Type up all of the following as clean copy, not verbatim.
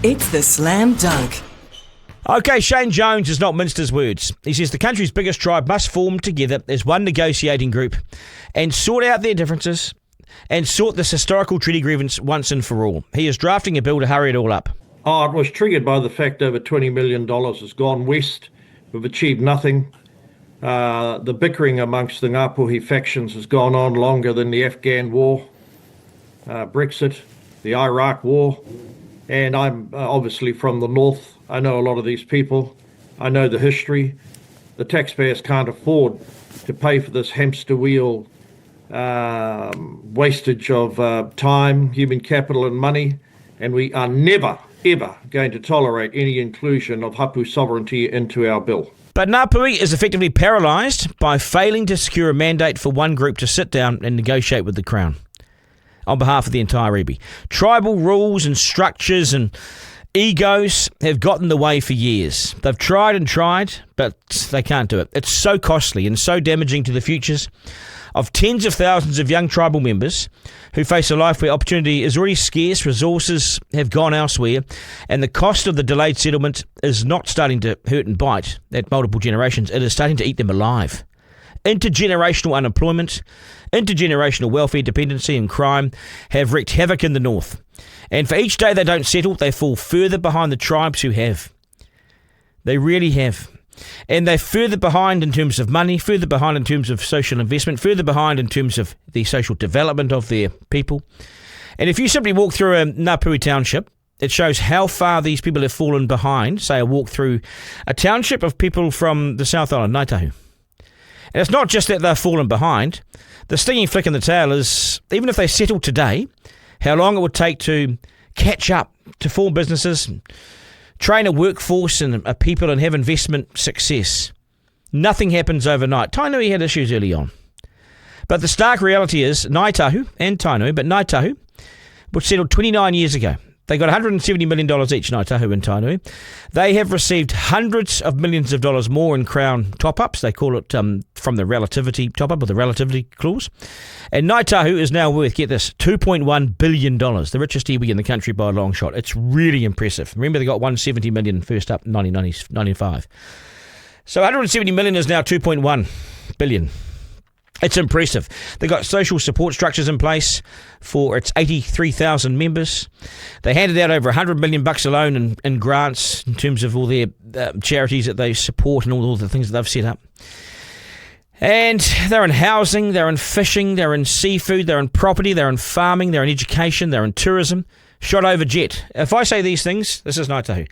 It's the Slam Dunk. Okay, Shane Jones has not minced his words. He says the country's biggest tribe must form together as one negotiating group and sort out their differences and sort this historical treaty grievance once and for all. He is drafting a bill to hurry it all up. It was triggered by the fact over $20 million has gone west. We've achieved nothing. The bickering amongst the Ngāpuhi factions has gone on longer than the Afghan war, Brexit, the Iraq war. And I'm obviously from the north. I know a lot of these people. I know the history. The taxpayers can't afford to pay for this hamster wheel wastage of time, human capital and money. And we are never, ever going to tolerate any inclusion of hapu sovereignty into our bill. But Ngāpuhi is effectively paralysed by failing to secure a mandate for one group to sit down and negotiate with the Crown on behalf of the entire iwi. Tribal rules and structures and egos have got in the way for years. They've tried and tried, but they can't do it. It's so costly and so damaging to the futures of tens of thousands of young tribal members who face a life where opportunity is already scarce, resources have gone elsewhere, and the cost of the delayed settlement is not starting to hurt and bite at multiple generations. It is starting to eat them alive. Intergenerational unemployment, intergenerational welfare dependency and crime have wreaked havoc in the north. And for each day they don't settle, they fall further behind the tribes who have. They really have. And they're further behind in terms of money, further behind in terms of social investment, further behind in terms of the social development of their people. And if you simply walk through a Ngāpuhi township, it shows how far these people have fallen behind, say a walk through a township of people from the South Island, Ngātahu. And it's not just that they've fallen behind. The stinging flick in the tail is, even if they settle today, how long it would take to catch up, to form businesses, train a workforce and a people and have investment success. Nothing happens overnight. Tainui had issues early on. But the stark reality is Ngātahu and Tainui, but Ngātahu, which settled 29 years ago, they got $170 million each, Ngātahu and Tainui. They have received hundreds of millions of dollars more in Crown top-ups. They call it from the relativity top-up or the relativity clause. And Ngātahu is now worth, get this, $2.1 billion, the richest iwi in the country by a long shot. It's really impressive. Remember, they got $170 million first up in 1995. So $170 million is now $2.1 billion. It's impressive. They've got social support structures in place for its 83,000 members. They handed out over $100 million alone in grants in terms of all their charities that they support and all the things that they've set up. And they're in housing, they're in fishing, they're in seafood, they're in property, they're in farming, they're in education, they're in tourism. Shot over jet. If I say these things, this is Ngātahu.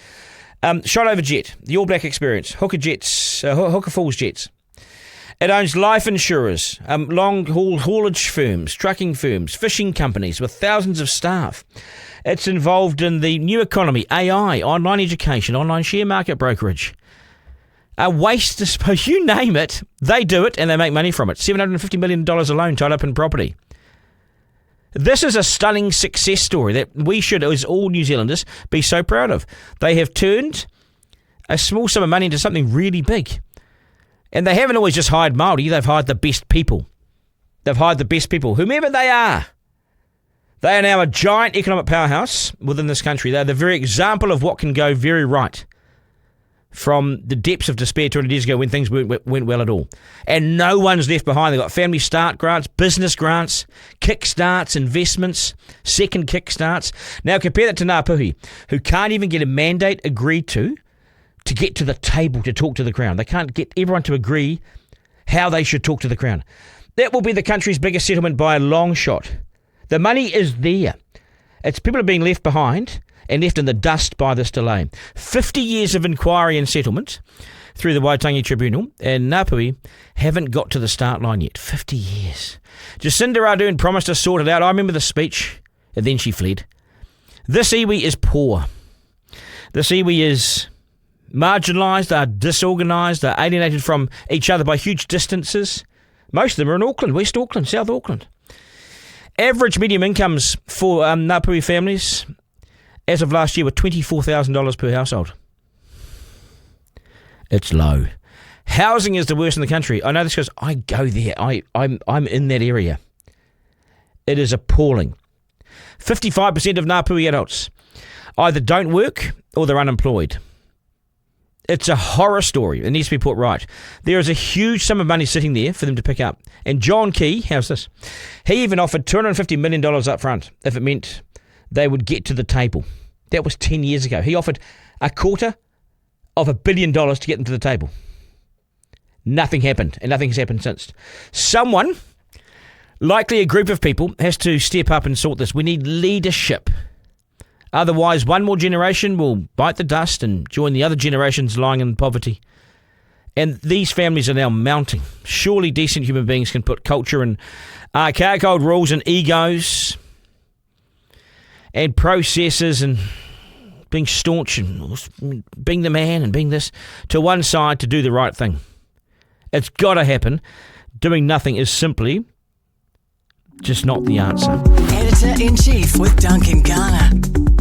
Shot over jet, the All Black Experience, Hooker Falls Jets. It owns life insurers, long-haul haulage firms, trucking firms, fishing companies with thousands of staff. It's involved in the new economy, AI, online education, online share market brokerage. Waste disposal, you name it, they do it and they make money from it. $750 million alone tied up in property. This is a stunning success story that we should, as all New Zealanders, be so proud of. They have turned a small sum of money into something really big. And they haven't always just hired Māori, they've hired the best people. They've hired the best people, whomever they are. They are now a giant economic powerhouse within this country. They're the very example of what can go very right from the depths of despair 20 years ago when things went well at all. And no one's left behind. They've got family start grants, business grants, kickstarts, investments, second kickstarts. Now compare that to Ngāpuhi, who can't even get a mandate agreed to get to the table to talk to the Crown. They can't get everyone to agree how they should talk to the Crown. That will be the country's biggest settlement by a long shot. The money is there. It's people are being left behind and left in the dust by this delay. 50 years of inquiry and settlement through the Waitangi Tribunal, and Ngāpuhi haven't got to the start line yet. 50 years. Jacinda Ardern promised to sort it out. I remember the speech, and then she fled. This iwi is poor. This iwi is marginalised, they're disorganised, they're alienated from each other by huge distances. Most of them are in Auckland, West Auckland, South Auckland. Average medium incomes for Ngāpuhi families as of last year were $24,000 per household. It's low. Housing is the worst in the country. I know this because I go there. I'm in that area. It is appalling. 55% of Ngāpuhi adults either don't work or they're unemployed. It's a horror story. It needs to be put right. There is a huge sum of money sitting there for them to pick up. And John Key, how's this? He even offered $250 million up front if it meant they would get to the table. That was 10 years ago. He offered $250 million to get them to the table. Nothing happened, and nothing has happened since. Someone, likely a group of people, has to step up and sort this. We need leadership. Otherwise, one more generation will bite the dust and join the other generations lying in poverty. And these families are now mounting. Surely decent human beings can put culture and archaic old rules and egos and processes and being staunch and being the man and being this to one side to do the right thing. It's got to happen. Doing nothing is simply just not the answer. Editor-in-Chief with Duncan Garner.